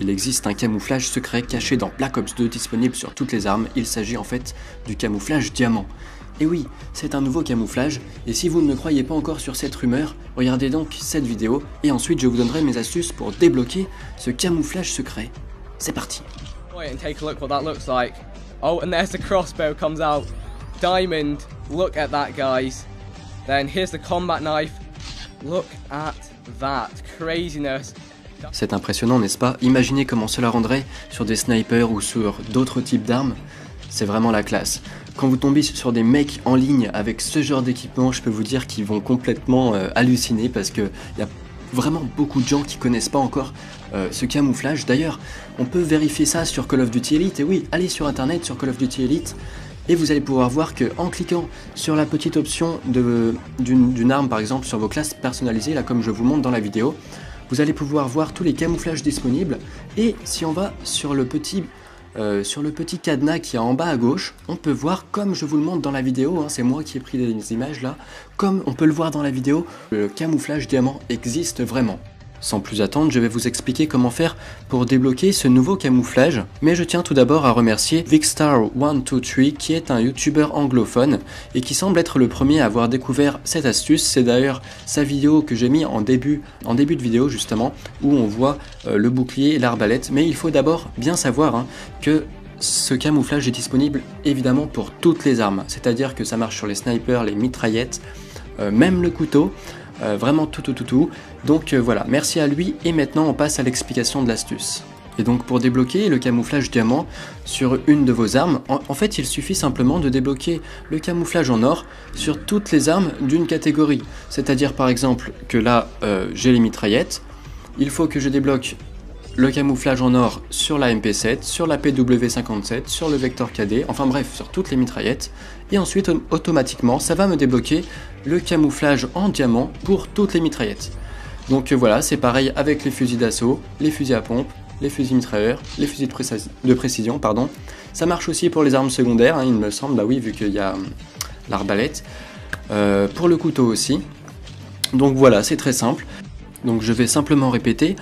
Il existe un camouflage secret caché dans Black Ops 2 disponible sur toutes les armes, il s'agit en fait du camouflage diamant. Et oui, c'est un nouveau camouflage, et si vous ne me croyez pas encore sur cette rumeur, regardez donc cette vidéo, et ensuite je vous donnerai mes astuces pour débloquer ce camouflage secret. C'est parti. And take a look what that looks like. Oh, and there's the crossbow comes out. Diamond, look at that, guys. Then here's the combat knife. Look at that, craziness. C'est impressionnant, n'est-ce pas? Imaginez comment cela rendrait sur des snipers ou sur d'autres types d'armes. C'est vraiment la classe. Quand vous tombez sur des mecs en ligne avec ce genre d'équipement, je peux vous dire qu'ils vont complètement halluciner parce qu'il y a vraiment beaucoup de gens qui connaissent pas encore ce camouflage. D'ailleurs, on peut vérifier ça sur Call of Duty Elite. Et oui, allez sur internet sur Call of Duty Elite et vous allez pouvoir voir que en cliquant sur la petite option d'une arme par exemple sur vos classes personnalisées, là comme je vous montre dans la vidéo, vous allez pouvoir voir tous les camouflages disponibles. Et si on va sur le petit cadenas qui est en bas à gauche, on peut voir, comme je vous le montre dans la vidéo, hein, c'est moi qui ai pris des images là, comme on peut le voir dans la vidéo, le camouflage diamant existe vraiment. Sans plus attendre, je vais vous expliquer comment faire pour débloquer ce nouveau camouflage, mais je tiens tout d'abord à remercier Vicstar123 qui est un youtubeur anglophone et qui semble être le premier à avoir découvert cette astuce. C'est d'ailleurs sa vidéo que j'ai mis en début de vidéo justement, où on voit le bouclier et l'arbalète, mais il faut d'abord bien savoir que ce camouflage est disponible évidemment pour toutes les armes, c'est-à-dire que ça marche sur les snipers, les mitraillettes, même le couteau. Vraiment tout. Donc voilà, merci à lui et maintenant on passe à l'explication de l'astuce. Et donc pour débloquer le camouflage diamant sur une de vos armes, en fait il suffit simplement de débloquer le camouflage en or sur toutes les armes d'une catégorie. C'est-à-dire par exemple que là j'ai les mitraillettes, il faut que je débloque le camouflage en or sur la MP7, sur la PW57, sur le Vector KD, enfin bref, sur toutes les mitraillettes. Et ensuite, automatiquement, ça va me débloquer le camouflage en diamant pour toutes les mitraillettes. Donc voilà, c'est pareil avec les fusils d'assaut, les fusils à pompe, les fusils mitrailleurs, les fusils de précision, pardon. Ça marche aussi pour les armes secondaires, il me semble, bah oui, vu qu'il y a l'arbalète. Pour le couteau aussi. Donc voilà, c'est très simple. Donc je vais simplement répéter.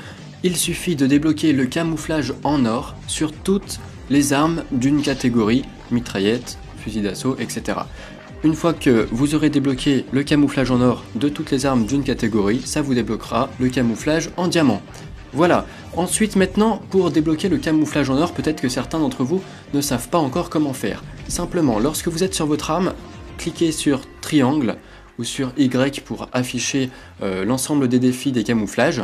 Il suffit de débloquer le camouflage en or sur toutes les armes d'une catégorie, mitraillette, fusil d'assaut, etc. Une fois que vous aurez débloqué le camouflage en or de toutes les armes d'une catégorie, ça vous débloquera le camouflage en diamant. Voilà. Ensuite, maintenant, pour débloquer le camouflage en or, peut-être que certains d'entre vous ne savent pas encore comment faire. Simplement, lorsque vous êtes sur votre arme, cliquez sur triangle ou sur Y pour afficher l'ensemble des défis des camouflages.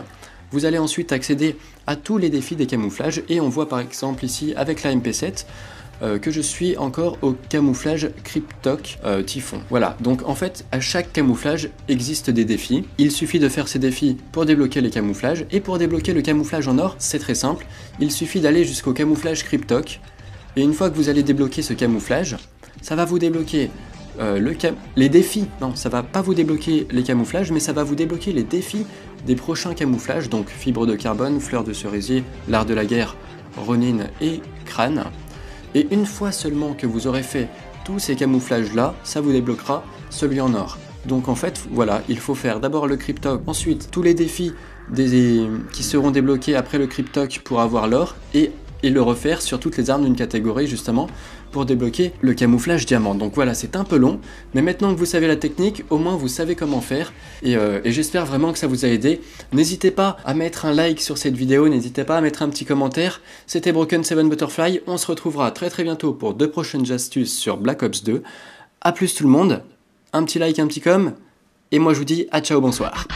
Vous allez ensuite accéder à tous les défis des camouflages et on voit par exemple ici avec la MP7 que je suis encore au camouflage Cryptok Typhon. Voilà, donc en fait à chaque camouflage existe des défis. Il suffit de faire ces défis pour débloquer les camouflages et pour débloquer le camouflage en or, c'est très simple. Il suffit d'aller jusqu'au camouflage Cryptok et une fois que vous allez débloquer ce camouflage, ça va vous débloquer les défis. Non, ça va pas vous débloquer les camouflages, mais ça va vous débloquer les défis des prochains camouflages, donc fibre de carbone, fleur de cerisier, l'art de la guerre, Ronin et crâne. Et une fois seulement que vous aurez fait tous ces camouflages là, ça vous débloquera celui en or. Donc en fait, voilà, il faut faire d'abord le Cryptok, ensuite tous les défis qui seront débloqués après le Cryptok pour avoir l'or, et le refaire sur toutes les armes d'une catégorie justement pour débloquer le camouflage diamant. Donc voilà, c'est un peu long, mais maintenant que vous savez la technique, au moins vous savez comment faire et j'espère vraiment que ça vous a aidé. N'hésitez pas à mettre un like sur cette vidéo, n'hésitez pas à mettre un petit commentaire. C'était Broken 7 Butterfly, on se retrouvera très bientôt pour de prochaines astuces sur Black Ops 2. A plus tout le monde, un petit like, un petit com, et moi je vous dis à ciao, bonsoir.